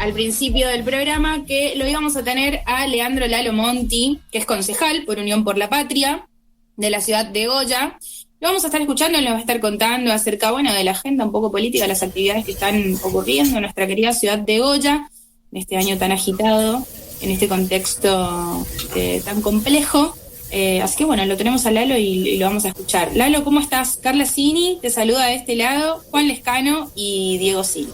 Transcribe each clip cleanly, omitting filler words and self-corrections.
al principio del programa que lo íbamos a tener a Leandro Lalo Monti, que es concejal por Unión por la Patria de la ciudad de Goya. Lo vamos a estar escuchando, nos va a estar contando acerca, de la agenda un poco política, las actividades que están ocurriendo en nuestra querida ciudad de Goya, en este año tan agitado, en este contexto tan complejo. Así que lo tenemos a Lalo y lo vamos a escuchar. Lalo, ¿cómo estás? Carla Cini te saluda de este lado, Juan Lescano y Diego Cini.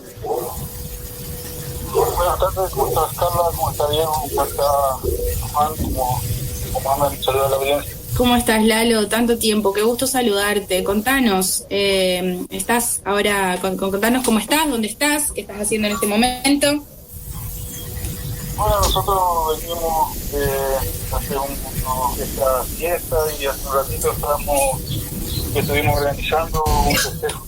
Buenas tardes, ¿cómo estás, Carla? ¿Cómo está Diego? ¿Cómo está Juan? ¿Cómo andan? Saludos a la audiencia. ¿Cómo estás, Lalo? Tanto tiempo, qué gusto saludarte. Contanos, estás ahora, contanos cómo estás, dónde estás, qué estás haciendo en este momento. Bueno, nosotros venimos hace esta fiesta y hace un ratito estuvimos organizando un festejo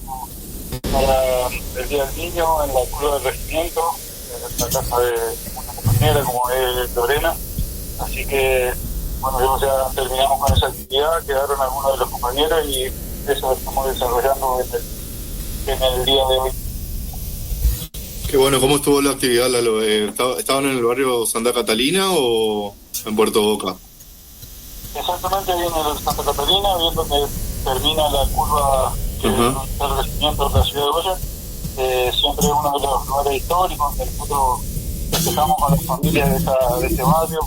para el Día del Niño en la curva del regimiento, en la casa de una compañera como es Lorena. Así que, ya terminamos con esa actividad, quedaron algunos de los compañeros y eso lo estamos desarrollando en el día de hoy. Qué bueno, ¿cómo estuvo la actividad, Lalo? ¿Estaban en el barrio Santa Catalina o en Puerto Boca? Exactamente, ahí en el Santa Catalina, viendo que termina la curva del regimiento de la ciudad de Goya. Siempre es uno de los lugares históricos donde nosotros festejamos con las familias de ese barrio,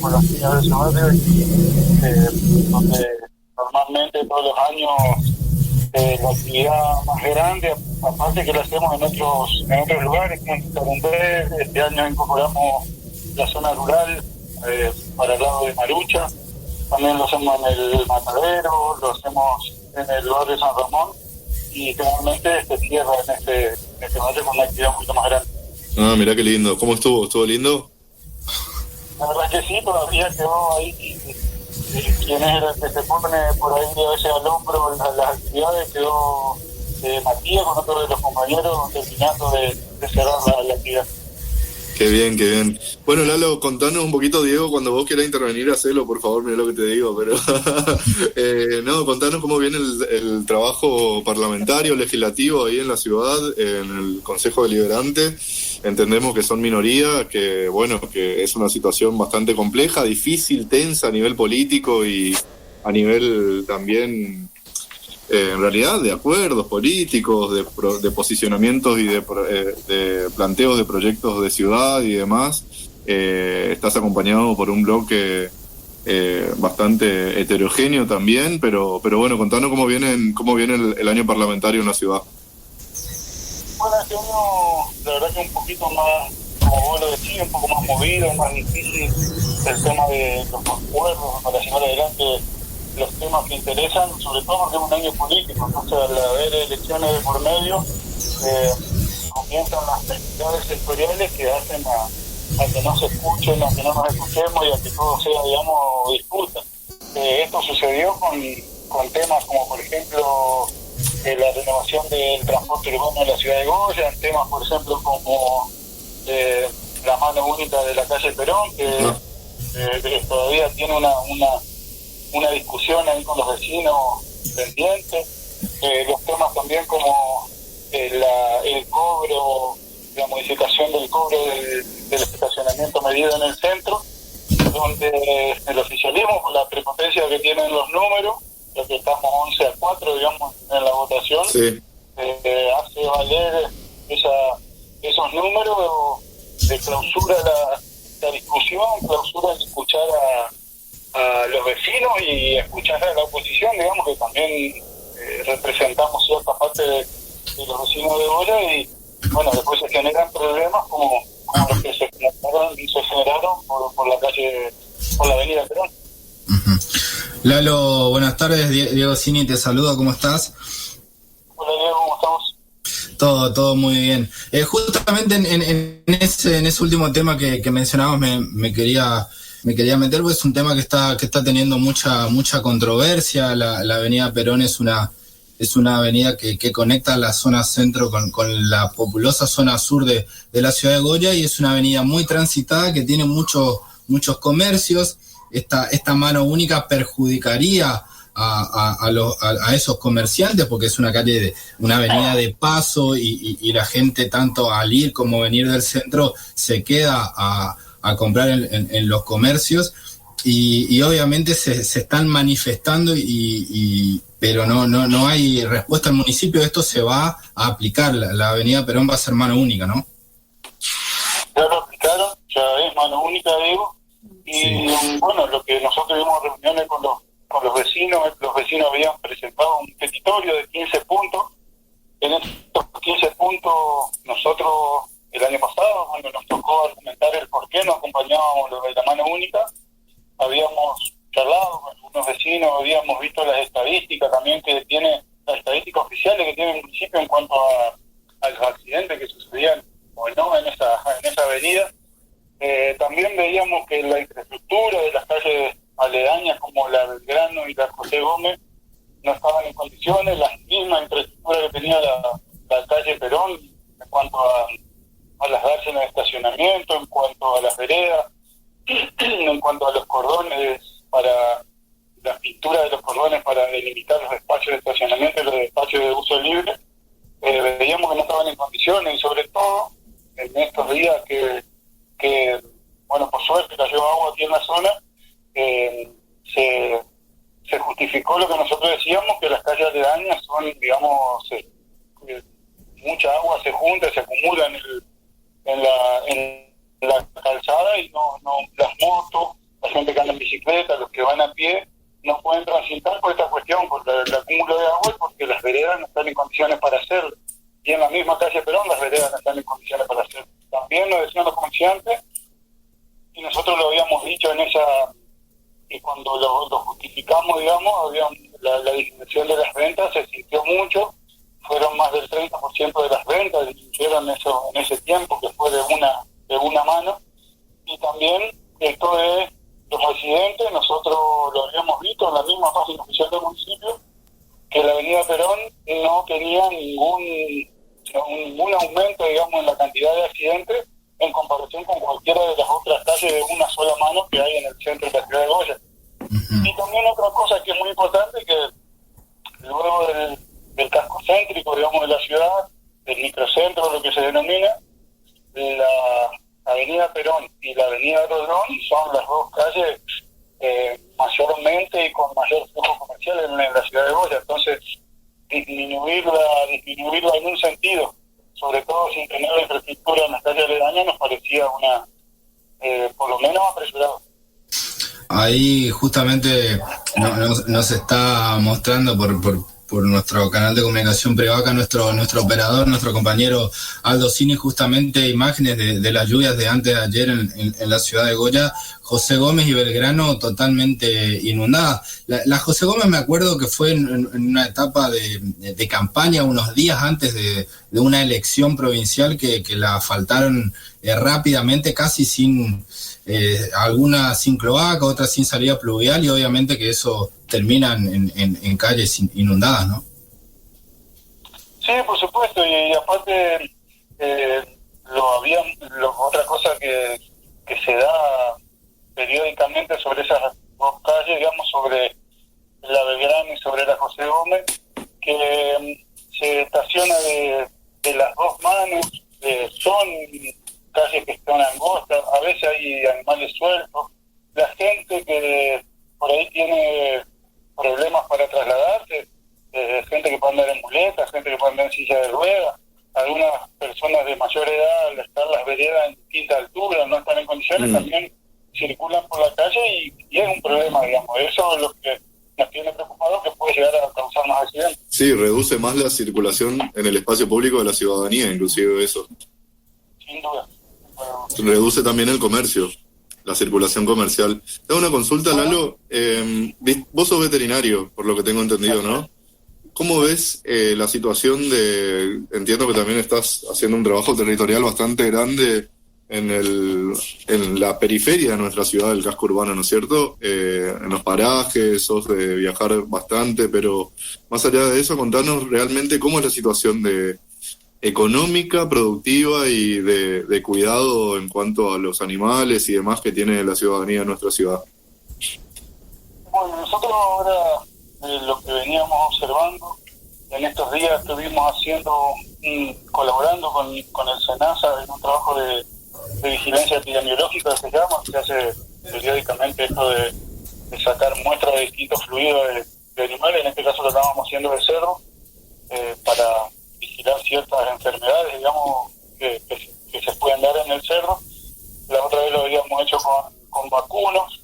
con las niñas de ese barrio, donde normalmente todos los años la actividad más grande, aparte que la hacemos en otros lugares, como en Carumbé. Este año incorporamos la zona rural para el lado de Marucha, también lo hacemos en el Matadero, lo hacemos en el barrio San Ramón, y finalmente se cierra en este barrio con una actividad un poquito más grande. Ah, mirá qué lindo. ¿Cómo estuvo? ¿Estuvo lindo? La verdad que sí, todavía quedó ahí. Quien es el que se pone por ahí a veces al hombro las actividades, quedó Matías con otro de los compañeros terminando de cerrar la actividad. Qué bien, qué bien. Bueno, Lalo, contanos un poquito, Diego, cuando vos quieras intervenir, hacelo, por favor, mirá lo que te digo, pero contanos cómo viene el trabajo parlamentario, legislativo ahí en la ciudad, en el Consejo Deliberante. Entendemos que son minoría, que es una situación bastante compleja, difícil, tensa a nivel político y a nivel también, en realidad, de acuerdos políticos, de posicionamientos y de planteos de proyectos de ciudad y demás. Estás acompañado por un bloque bastante heterogéneo también, pero contanos cómo viene el año parlamentario en la ciudad. Bueno, este año la verdad que un poquito más, como vos lo decís, un poco más movido, más difícil el tema de los acuerdos para llevar adelante los temas que interesan, sobre todo porque es un año político. Entonces, al haber elecciones de por medio, comienzan las actividades sectoriales que hacen a que no se escuchen, a que no nos escuchemos y a que todo sea, disputa. Esto sucedió con temas como, por ejemplo, la renovación del transporte urbano en la ciudad de Goya, en temas, por ejemplo, como la mano única de la calle Perón, que todavía tiene una discusión ahí con los vecinos pendientes. Los temas también como el cobro, la modificación del cobro del estacionamiento medido en el centro, donde el oficialismo, con la prepotencia que tienen los números, ya que estamos 11-4, en la votación, hace valer esos números de clausura la discusión, clausura de escuchar a los vecinos y escuchar a la oposición, que también representamos cierta parte de los vecinos de Goya, y después se generan problemas como los que se generaron por la calle, por la avenida Perón. Uh-huh. Lalo, buenas tardes, Diego Cini te saluda, ¿cómo estás? Hola Diego, ¿cómo estamos? Todo muy bien. Justamente en ese último tema que mencionabas me quería meter, pues es un tema que está teniendo mucha controversia. La avenida Perón es una avenida que conecta la zona centro con la populosa zona sur de la ciudad de Goya, y es una avenida muy transitada que tiene muchos comercios. Esta mano única perjudicaría a esos comerciantes, porque es una calle, una avenida de paso y la gente tanto al ir como venir del centro se queda a comprar en los comercios y obviamente se están manifestando pero no hay respuesta al municipio. Esto se va a aplicar, la avenida Perón va a ser mano única, ¿no? Ya lo aplicaron, ya es mano única, digo, y sí. Bueno, lo que nosotros tuvimos reuniones con los vecinos habían presentado un petitorio de 15 puntos. En estos 15 puntos nosotros el año pasado, cuando nos tocó argumentar el por qué no acompañábamos lo de la mano única, habíamos charlado con algunos vecinos, habíamos visto las estadísticas también que tiene, las estadísticas oficiales que tiene el municipio en cuanto a los accidentes que sucedían o no en esa avenida. También veíamos que la infraestructura de las calles aledañas como la Belgrano y la José Gómez no estaban en condiciones, la misma infraestructura que tenía la calle Perón en cuanto a las dársenas de estacionamiento, en cuanto a las veredas, en cuanto a los cordones para la pintura de los cordones para delimitar los espacios de estacionamiento y los espacios de uso libre, veíamos que no estaban en condiciones, y sobre todo en estos días que bueno, por suerte cayó agua aquí en la zona, se justificó lo que nosotros decíamos, que las calles aledañas son, digamos, mucha agua se junta, se acumula en la calzada y no las motos, la gente que anda en bicicleta, los que van a pie, no pueden transitar por esta cuestión, por el acúmulo de agua, porque las veredas no están en condiciones para hacerlo. Y en la misma calle Perón las veredas no están en condiciones para hacerlo. También lo decían los comerciantes, y nosotros lo habíamos dicho y cuando lo justificamos, digamos, había la disminución de las ventas se sintió mucho, fueron más del 30% de las ventas, disminuyeron eso en ese tiempo, que fue de una mano. Y también esto de los accidentes, nosotros lo habíamos visto en la misma página oficial del municipio, que la avenida Perón no tenía ningún aumento, digamos, en la cantidad de accidentes en comparación con cualquiera de las otras calles de una sola mano que hay en el centro de la ciudad de Goya. Uh-huh. Y también otra cosa que es muy importante, que luego del casco céntrico, digamos, de la ciudad, del microcentro, lo que se denomina, la avenida Perón y la avenida Rodón son las dos calles mayormente y con mayor flujo comercial en la ciudad de Goya. Entonces, disminuirla en un sentido, sobre todo sin tener la infraestructura en las calles aledañas, nos parecía por lo menos apresurado. Ahí justamente nos está mostrando por nuestro canal de comunicación Prevaca, nuestro operador, nuestro compañero Aldo Cini, justamente imágenes de las lluvias de antes de ayer en la ciudad de Goya, José Gómez y Belgrano totalmente inundadas. La José Gómez me acuerdo que fue en una etapa de campaña, unos días antes de una elección provincial que la asfaltaron rápidamente, casi sin algunas sin cloaca, otras sin salida pluvial, y obviamente que eso termina en calles inundadas, ¿no? Sí, por supuesto, y aparte otra cosa que se da periódicamente sobre esas dos calles, digamos, sobre la Belgrano y sobre la José Gómez, que se estaciona de las dos manos, son calles que están angostas, a veces hay animales sueltos, la gente que por ahí tiene problemas para trasladarse, gente que puede andar en muletas, gente que puede andar en silla de ruedas, algunas personas de mayor edad, al estar las veredas en distinta altura, no están en condiciones, también circulan por la calle y es un problema, digamos. Eso es lo que nos tiene preocupados, que puede llegar a causar más accidentes. Sí, reduce más la circulación en el espacio público de la ciudadanía, inclusive eso. Sin duda. Reduce también el comercio, la circulación comercial. Tengo una consulta, Lalo. Vos sos veterinario, por lo que tengo entendido, ¿no? ¿Cómo ves la situación entiendo que también estás haciendo un trabajo territorial bastante grande en la periferia de nuestra ciudad, del casco urbano, ¿no es cierto? En los parajes, sos de viajar bastante, pero más allá de eso, contanos realmente cómo es la situación económica, productiva y de cuidado en cuanto a los animales y demás que tiene la ciudadanía de nuestra ciudad. Bueno, nosotros ahora de lo que veníamos observando. En estos días estuvimos colaborando con el SENASA en un trabajo de vigilancia epidemiológica que se llama, que se hace periódicamente esto de sacar muestras de distintos fluidos de animales. En este caso lo estábamos haciendo de cerdo, para vigilar ciertas enfermedades, digamos, que se pueden dar en el cerdo. La otra vez lo habíamos hecho con vacunos,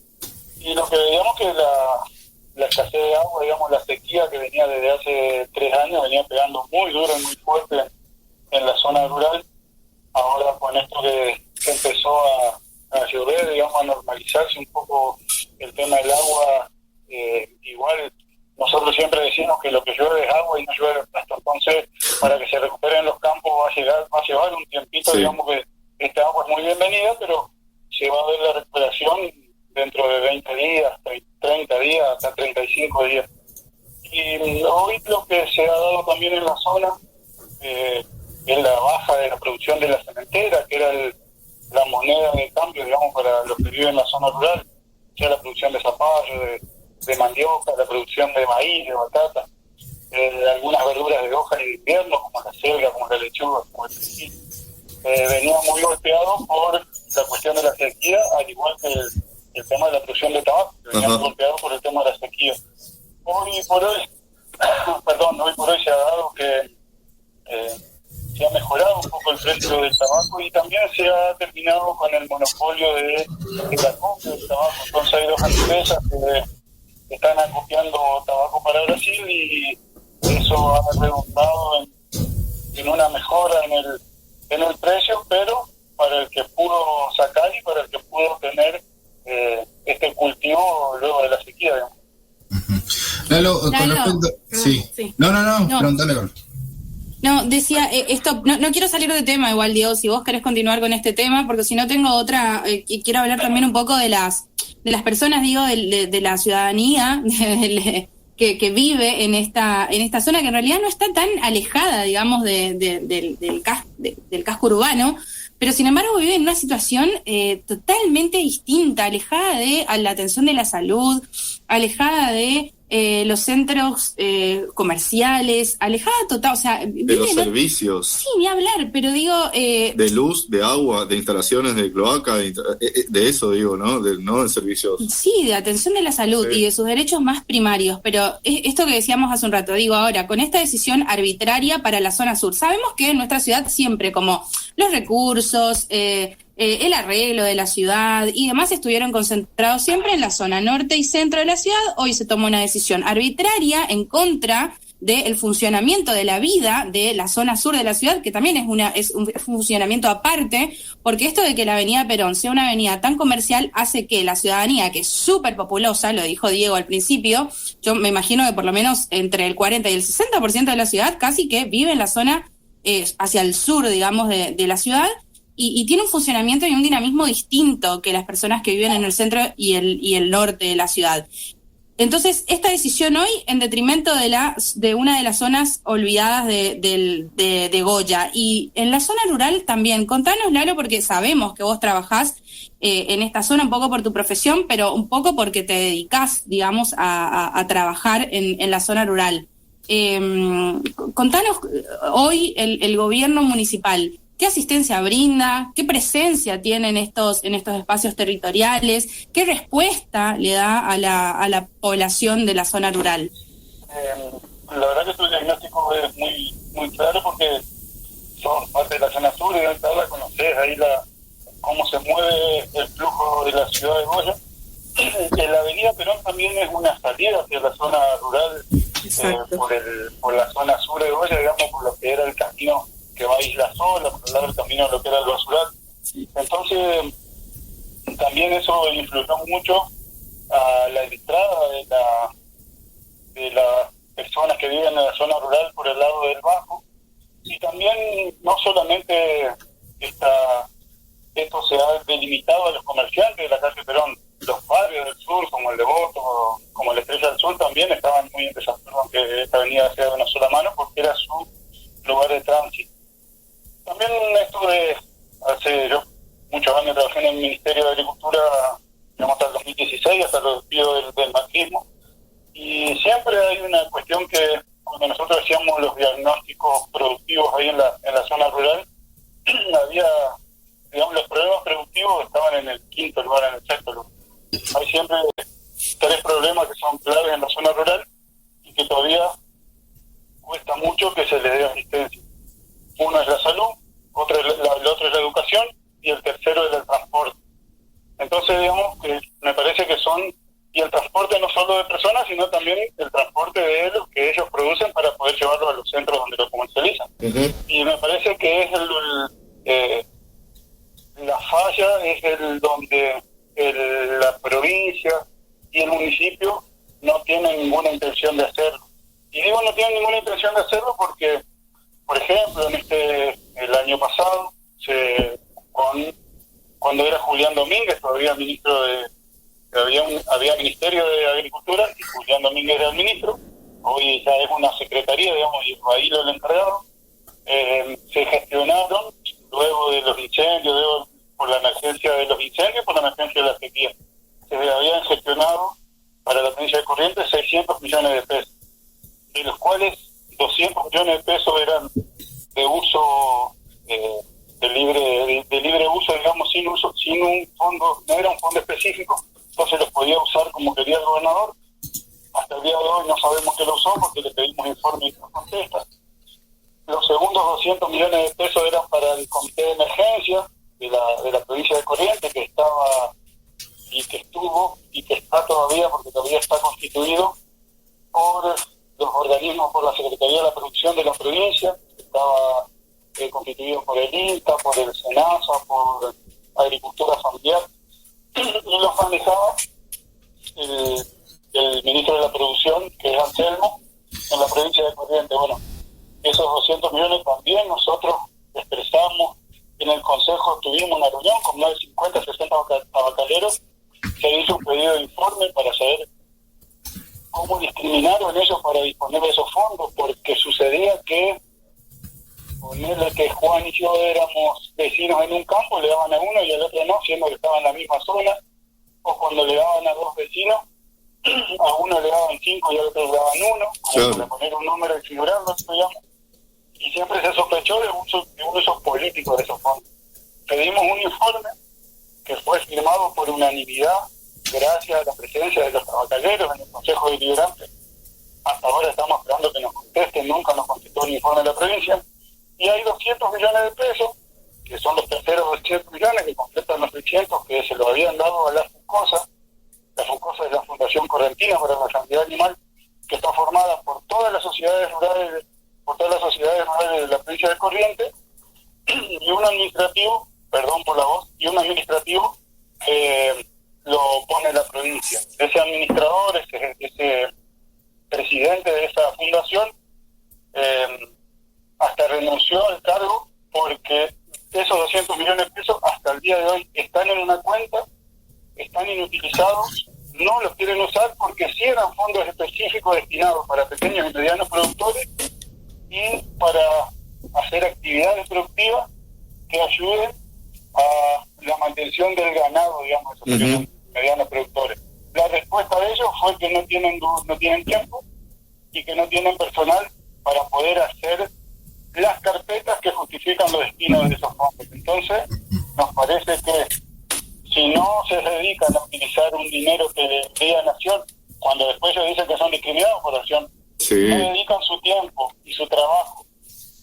y lo que veíamos que la escasez de agua, digamos, la sequía que venía desde hace 3 años, venía pegando muy duro y muy fuerte en la zona rural. Ahora con esto que empezó a llover, digamos, a normalizarse un poco el tema del agua, igual nosotros siempre decimos que lo que llueve es agua y no llueve pasto. Entonces, para que se recuperen los campos va a llevar un tiempito. Sí. Digamos que esta agua es muy bienvenida, pero se va a ver la recuperación dentro de 20 días, 30 días, hasta 35 días. Y hoy lo que se ha dado también en la zona es la baja de la producción de la cementera, que era la moneda de cambio, digamos, para los que viven en la zona rural, sea la producción de zapallo, de mandioca, la producción de maíz, de batata, algunas verduras de hoja de invierno, como la selga, como la lechuga, como el perejil. Venía muy golpeado por la cuestión de la sequía, al igual que el tema de la producción de tabaco, que venía muy golpeado por el tema de la sequía. Hoy por hoy se ha dado que se ha mejorado un poco el precio del tabaco, y también se ha terminado con el monopolio de la compra del tabaco. Entonces hay 2 empresas que están acopiando tabaco para Brasil, y eso ha redundado en una mejora en el precio, pero para el que pudo sacar y para el que pudo tener este cultivo luego de la sequía, digamos. Lalo, con respecto... Sí. No, pregúntale. No, decía, esto, no quiero salir de tema igual, Diego, si vos querés continuar con este tema, porque si no tengo otra, quiero hablar también un poco de las personas, digo, de la ciudadanía que vive en esta zona, que en realidad no está tan alejada, digamos, del casco urbano, pero sin embargo vive en una situación totalmente distinta, alejada de la atención de la salud, alejada de los centros comerciales, alejada total, o sea... De los servicios. Sí, ni hablar, pero digo... de luz, de agua, de instalaciones de cloaca, de eso digo, ¿no? No de servicios. Sí, de atención de la salud, sí, y de sus derechos más primarios, pero esto que decíamos hace un rato, digo ahora, con esta decisión arbitraria para la zona sur, sabemos que en nuestra ciudad siempre, como los recursos... el arreglo de la ciudad y demás estuvieron concentrados siempre en la zona norte y centro de la ciudad. Hoy se tomó una decisión arbitraria en contra del funcionamiento de la vida de la zona sur de la ciudad, que también es un funcionamiento aparte, porque esto de que la avenida Perón sea una avenida tan comercial hace que la ciudadanía, que es súper populosa, lo dijo Diego al principio, yo me imagino que por lo menos entre el 40 y el 60% de la ciudad casi que vive en la zona hacia el sur, digamos, de la ciudad, y tiene un funcionamiento y un dinamismo distinto que las personas que viven en el centro y el norte de la ciudad. Entonces, esta decisión hoy en detrimento de una de las zonas olvidadas de Goya. Y en la zona rural también, contanos, Lalo, porque sabemos que vos trabajás en esta zona un poco por tu profesión, pero un poco porque te dedicás, digamos, a trabajar en la zona rural. Contanos hoy el gobierno municipal, ¿qué asistencia brinda? ¿Qué presencia tiene en estos espacios territoriales? ¿Qué respuesta le da a la población de la zona rural? La verdad que tu diagnóstico es muy, muy claro, porque sos parte de la zona sur y ahorita la conocés ahí cómo se mueve el flujo de la ciudad de Goya. La avenida Perón también es una salida hacia la zona rural, por la zona sur de Goya, digamos, por lo que era el camino que va a Isla Sola, por el lado del camino de lo que era el basural. Entonces, también eso influyó mucho a la entrada de las personas que viven en la zona rural por el lado del Bajo. Y también, no solamente esto se ha delimitado a los comerciantes de la calle Perón, los barrios del sur, como el Devoto, como la Estrella del Sur, también estaban muy en desacuerdo con que esta avenida sea de una sola mano, porque era su lugar de tránsito. También hace yo muchos años trabajé en el Ministerio de Agricultura, digamos, hasta el 2016, hasta los despidos del macrismo, Y siempre hay una cuestión que cuando nosotros hacíamos los diagnósticos productivos ahí en la zona rural, había, digamos, los problemas productivos estaban en el quinto lugar, en el sexto lugar. Hay siempre 3 problemas que son claves en la zona rural y que todavía cuesta mucho que se les dé asistencia. Uno es la salud, el otro es la educación y el tercero es el transporte. Entonces, digamos que me parece que son, y el transporte no solo de personas, sino también el transporte de lo que ellos producen para poder llevarlo a los centros donde lo comercializan. Uh-huh. Y me parece que es la falla es donde la provincia y el municipio no tienen ninguna intención de hacerlo. Y digo no tienen ninguna intención de hacerlo porque, por ejemplo, el año pasado, cuando era Julián Domínguez, todavía ministro había Ministerio de Agricultura y Julián Domínguez era el ministro, hoy ya es una secretaría, digamos, y ahí lo encargado, se gestionaron, luego de los incendios, por la emergencia de los incendios, por la emergencia de la sequía, se habían gestionado para la provincia de Corrientes 600 millones de pesos, de los cuales 200 millones de pesos eran de uso de libre uso, digamos, sin un fondo, no era un fondo específico, entonces los podía usar como quería el gobernador. Hasta el día de hoy no sabemos qué lo usó porque le pedimos informe y no contesta. Los segundos 200 millones de pesos eran para el comité de emergencia de la provincia de Corrientes, que estaba y que estuvo y que está todavía, porque todavía está constituido por los organismos, por la Secretaría de la Producción de la provincia, que estaba constituido por el INTA, por el SENASA, por Agricultura Familiar, y los manejaba el ministro de la Producción, que es Anselmo, en la provincia de Corrientes. Bueno, esos 200 millones también nosotros expresamos en el Consejo, tuvimos una reunión con más de 50, 60 tabacaleros, se hizo un pedido de informe para saber cómo discriminaron ellos para disponer de esos fondos, porque sucedía que ponerle que Juan y yo éramos vecinos en un campo, le daban a uno y al otro no, siendo que estaban en la misma zona, o cuando le daban a 2 vecinos, a uno le daban 5 y al otro le daban 1, como para poner un número y figurarlo, digamos. Y siempre se sospechó de un uso político de esos fondos. Pedimos un informe que fue firmado por unanimidad gracias a la presencia de los tabacaleros en el Consejo Deliberante. Hasta ahora estamos esperando que nos contesten, nunca nos contestó el informe de la provincia. Y hay 200 millones de pesos, que son los terceros 200 millones, que completan los 600 que se lo habían dado a la FUNCOSA. La FUNCOSA es la Fundación Correntina para la Sanidad Animal, que está formada por todas las sociedades rurales de la provincia de Corrientes, y un administrativo, perdón por la voz, lo pone la provincia. Ese administrador, ese presidente de esa fundación, hasta renunció al cargo porque esos 200 millones de pesos hasta el día de hoy están en una cuenta, están inutilizados, no los quieren usar porque sí eran fondos específicos destinados para pequeños y medianos productores y para hacer actividades productivas que ayuden a la mantención del ganado, digamos, esos pequeños y medianos productores. La respuesta de ellos fue que no tienen tiempo y que no tienen personal para poder hacer las carpetas que justifican los destinos de esos fondos. Entonces, nos parece que si no se dedican a utilizar un dinero que le envía Nación, cuando después ellos dicen que son discriminados por Nación, no dedican su tiempo y su trabajo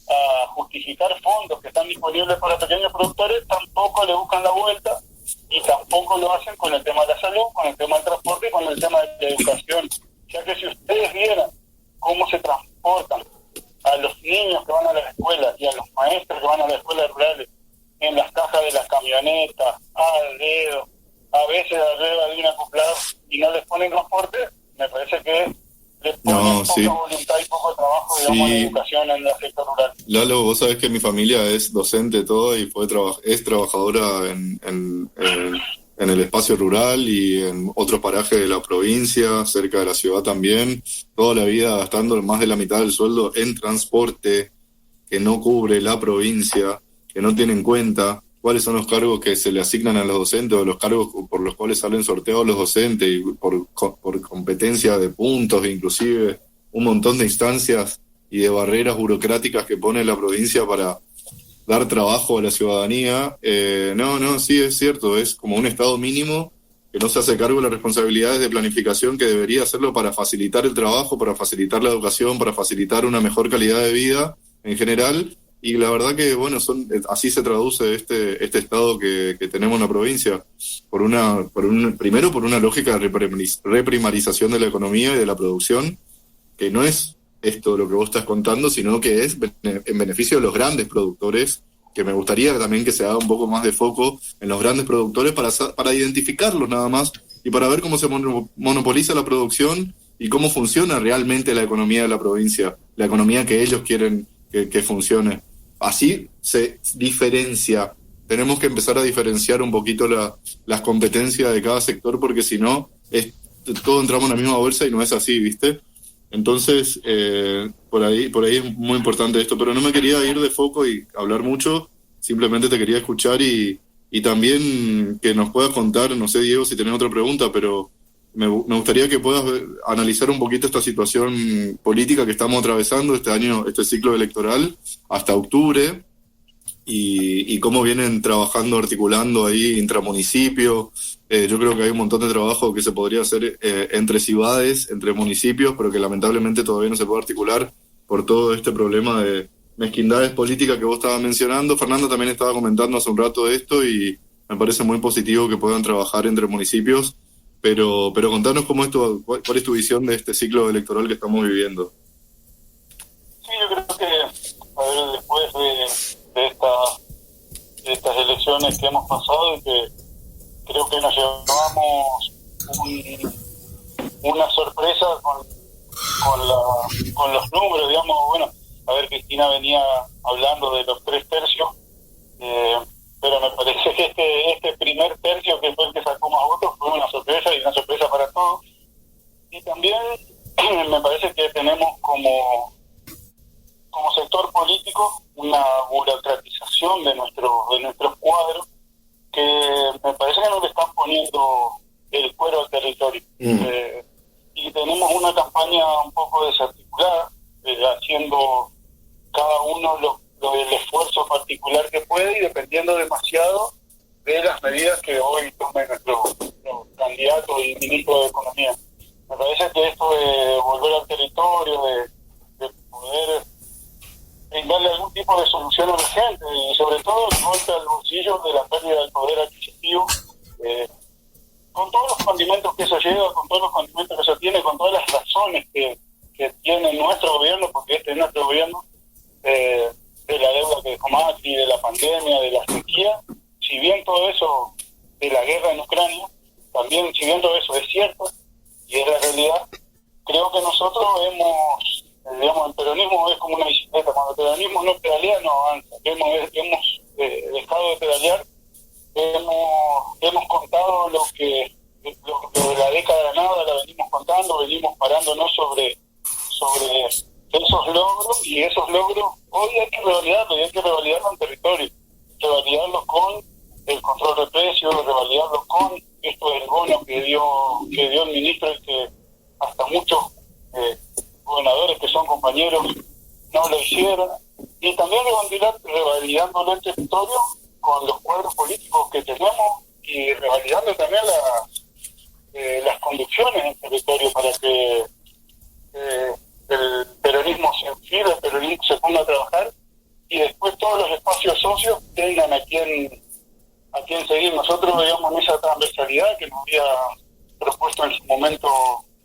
a justificar fondos que están disponibles para pequeños productores, tampoco le buscan la vuelta y tampoco lo hacen con el tema de la salud, con el tema del transporte y con el tema de la educación. Ya que si ustedes vieran cómo se transportan a los niños que van a la escuela y a los maestros que van a las escuelas rurales en las cajas de las camionetas, al dedo, a veces arriba de un acoplado, y no les ponen transporte, me parece que les ponen poca voluntad y poco trabajo, digamos, en educación en el sector rural. Lalo, vos sabés que mi familia es docente todo y es trabajadora en el espacio rural y en otros parajes de la provincia, cerca de la ciudad también, toda la vida gastando más de la mitad del sueldo en transporte que no cubre la provincia, que no tiene en cuenta. cuáles son los cargos que se le asignan a los docentes o los cargos por los cuales salen sorteados los docentes y por competencia de puntos, inclusive un montón de instancias y de barreras burocráticas que pone la provincia para dar trabajo a la ciudadanía. Sí, es cierto, es como un estado mínimo que no se hace cargo de las responsabilidades de planificación que debería hacerlo para facilitar el trabajo, para facilitar la educación, para facilitar una mejor calidad de vida en general. Y la verdad que, bueno, así se traduce este estado que tenemos en la provincia, primero por una lógica de reprimarización de la economía y de la producción, que no es esto lo que vos estás contando, sino que es en beneficio de los grandes productores, que me gustaría también que se haga un poco más de foco en los grandes productores para identificarlos nada más y para ver cómo se monopoliza la producción y cómo funciona realmente la economía de la provincia, la economía que ellos quieren que funcione. Así se diferencia. Tenemos que empezar a diferenciar un poquito las competencias de cada sector, porque si no, todos entramos en la misma bolsa y no es así, ¿viste? Entonces, por ahí es muy importante esto, pero no me quería ir de foco y hablar mucho, simplemente te quería escuchar y también que nos puedas contar, no sé, Diego, si tenés otra pregunta, pero me gustaría que puedas analizar un poquito esta situación política que estamos atravesando este año, este ciclo electoral, hasta octubre, y cómo vienen trabajando, articulando ahí intramunicipio. Yo creo que hay un montón de trabajo que se podría hacer entre ciudades, entre municipios, pero que lamentablemente todavía no se puede articular por todo este problema de mezquindades políticas que vos estabas mencionando. Fernando también estaba comentando hace un rato de esto y me parece muy positivo que puedan trabajar entre municipios, pero contanos cómo es cuál es tu visión de este ciclo electoral que estamos viviendo. Sí, yo creo que, después de estas elecciones que hemos pasado, y que creo que nos llevamos una sorpresa con los números, digamos. Bueno, a ver, Cristina venía hablando de los 3 tercios, pero me parece que este primer tercio, que fue el que sacó más votos, fue una sorpresa, y una sorpresa para todos. Y también me parece que tenemos como sector político una burocratización de nuestros cuadros, que me parece que no le están poniendo el cuero al territorio. Y tenemos una campaña un poco desarticulada, haciendo cada uno el esfuerzo particular que puede y dependiendo demasiado de las medidas que hoy tome nuestro candidato y ministro de Economía. Me parece que esto de volver al territorio, de poder brindarle algún tipo de solución urgente, y sobre todo el golpe al bolsillo de la pérdida del poder adquisitivo, con todos los condimentos que eso lleva, con todos los condimentos que eso tiene, con todas las razones que tiene nuestro gobierno, porque este es nuestro gobierno, de la deuda que dejó Macri, de la pandemia, de la sequía. Si bien todo eso, de la guerra en Ucrania, también, si bien todo eso es cierto y es la realidad, creo que nosotros digamos, el peronismo es como una bicicleta. Cuando el peronismo no pedalea, no avanza. Hemos dejado de pedalear, hemos contado lo de la década de nada, la venimos contando, venimos parándonos sobre esos logros, y esos logros hoy hay que revalidarlos, y hay que revalidarlos en territorio, revalidarlos con el control de precios, revalidarlos con esto del bono que dio el ministro, y que hasta muchos gobernadores que son compañeros no lo hicieron, y también revalidándolo en territorio con los cuadros políticos que tenemos, y revalidando también las conducciones en territorio, para que el peronismo se enfile, el peronismo se ponga a trabajar, y después todos los espacios socios tengan a quién seguir. Nosotros veíamos esa transversalidad que nos había propuesto en su momento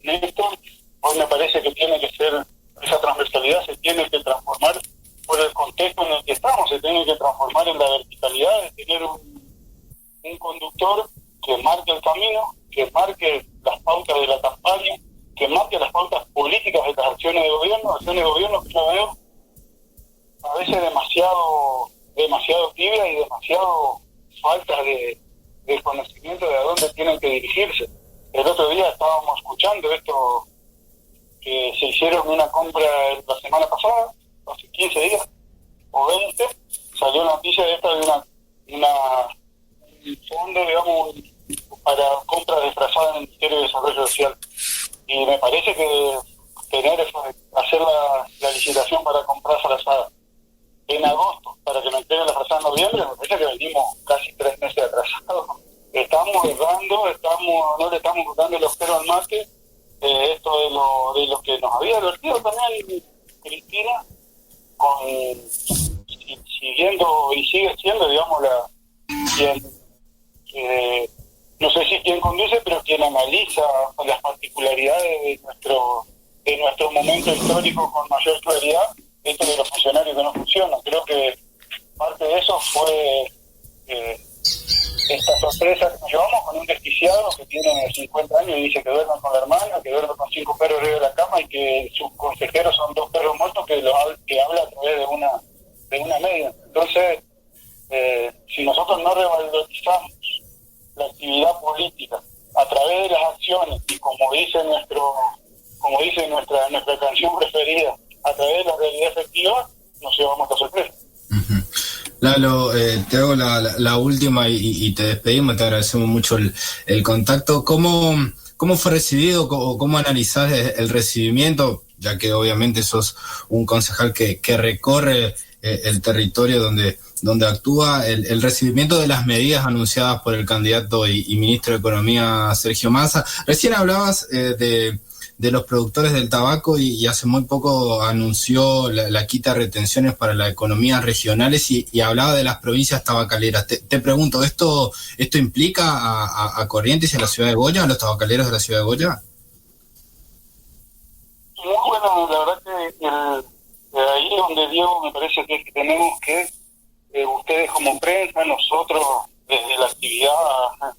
Néstor. Hoy me parece que tiene que ser, esa transversalidad se tiene que transformar por el contexto en el que estamos, se tiene que transformar en la verticalidad de tener un conductor que marque el camino, que marque las pautas de la campaña, que marque las pautas políticas de las acciones de gobierno que yo veo a veces demasiado tibia y demasiado falta de conocimiento de a dónde tienen que dirigirse. El otro día estábamos escuchando esto, que se hicieron una compra la semana pasada, hace 15 días o 20, salió la noticia de esta de un fondo, digamos, para compras disfrazadas en el Ministerio de Desarrollo Social. Y me parece que hacer la licitación para comprar frazadas en agosto, para que me entreguen la frazada en noviembre, me parece que venimos casi 3 meses atrasados. Estamos errando, no le estamos dando el espero al mate, esto de lo que nos había advertido también Cristina, siguiendo y sigue siendo, digamos, no sé si quien conduce, pero quien analiza las particularidades de nuestro momento histórico con mayor claridad, esto de los funcionarios que no funcionan. Creo que parte de eso fue esta sorpresa que nos llevamos con un desquiciado que tiene 50 años y dice que duerme con la hermana, que duerme con 5 perros arriba de la cama y que sus consejeros son 2 perros muertos que habla a través de una media. Entonces, si nosotros no revalorizamos la actividad política a través de las acciones y como dice nuestra canción preferida, a través de la realidad efectiva, nos llevamos esta sorpresa. Uh-huh. Lalo, te hago la última y te despedimos, te agradecemos mucho el contacto. ¿Cómo fue recibido o cómo analizás el recibimiento, ya que obviamente sos un concejal que recorre el territorio donde actúa, el recibimiento de las medidas anunciadas por el candidato y ministro de Economía, Sergio Massa? Recién hablabas de los productores del tabaco y hace muy poco anunció la quita de retenciones para las economías regionales y hablaba de las provincias tabacaleras. Te pregunto, ¿esto implica a Corrientes y a la ciudad de Goya, a los tabacaleros de la ciudad de Goya? Muy bueno, la verdad que ahí es donde, Diego, me parece que tenemos que, ustedes como prensa, nosotros desde la actividad,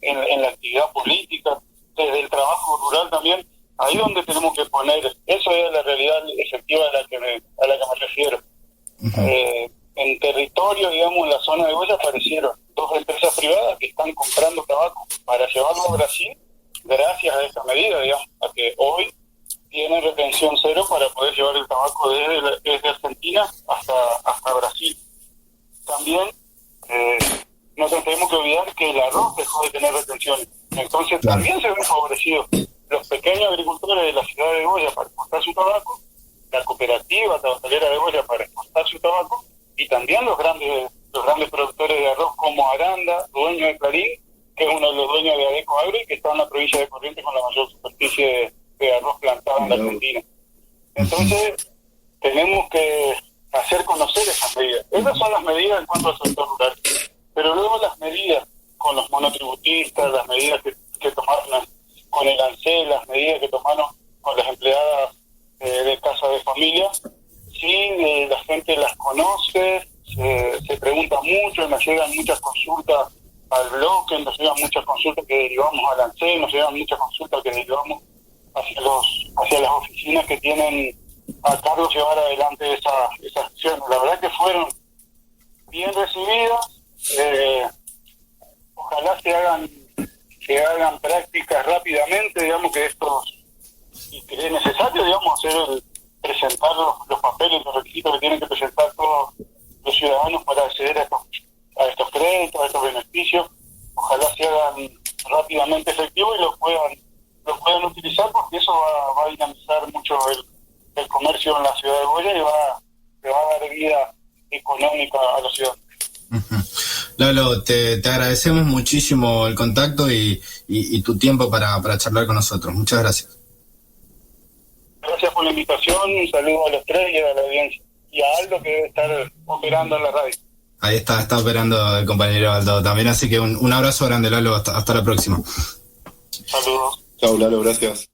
en la actividad política, desde el trabajo rural también, ahí donde tenemos que poner, eso es la realidad efectiva a la que me refiero. Uh-huh. En territorio, digamos, en la zona de Goya aparecieron 2 empresas privadas que están comprando tabaco para llevarlo a Brasil, gracias a esta medida, digamos, a que hoy tienen retención cero para poder llevar el tabaco desde Argentina hasta Brasil. También no tenemos que olvidar que el arroz dejó de tener retenciones, entonces también se ven favorecidos los pequeños agricultores de la ciudad de Goya para exportar su tabaco, la cooperativa tabacalera de Goya para exportar su tabaco, y también los grandes productores de arroz como Aranda, dueño de Clarín, que es uno de los dueños de Adeco Agri, que está en la provincia de Corrientes con la mayor superficie de arroz plantado en la Argentina. Entonces, tenemos que hacer conocer esas medidas. Esas son las medidas en cuanto al sector rural. Pero luego las medidas con los monotributistas, las medidas que tomaron con el ANSES, las medidas que tomaron con las empleadas de casa de familia, sí, la gente las conoce, se pregunta mucho, nos llegan muchas consultas al bloque, nos llegan muchas consultas que derivamos al ANSES, nos llegan muchas consultas que derivamos hacia las oficinas que tienen a cargo llevar adelante esas acciones. La verdad que fueron bien recibidas, ojalá se hagan prácticas rápidamente, digamos, que y que es necesario, digamos, presentar los papeles, los requisitos que tienen que presentar todos los ciudadanos para acceder a estos créditos, a estos beneficios. Ojalá se hagan rápidamente efectivos y los puedan utilizar, porque eso va a dinamizar mucho el comercio en la ciudad de Goya y le va a dar vida económica a la ciudad. Uh-huh. Lalo, te agradecemos muchísimo el contacto y tu tiempo para charlar con nosotros. Muchas gracias. Gracias por la invitación, un saludo a los 3 y a la audiencia. Y a Aldo, que debe estar operando en la radio. Ahí está operando el compañero Aldo también, así que un abrazo grande, Lalo, hasta la próxima. Saludos. Chao, Lalo, gracias.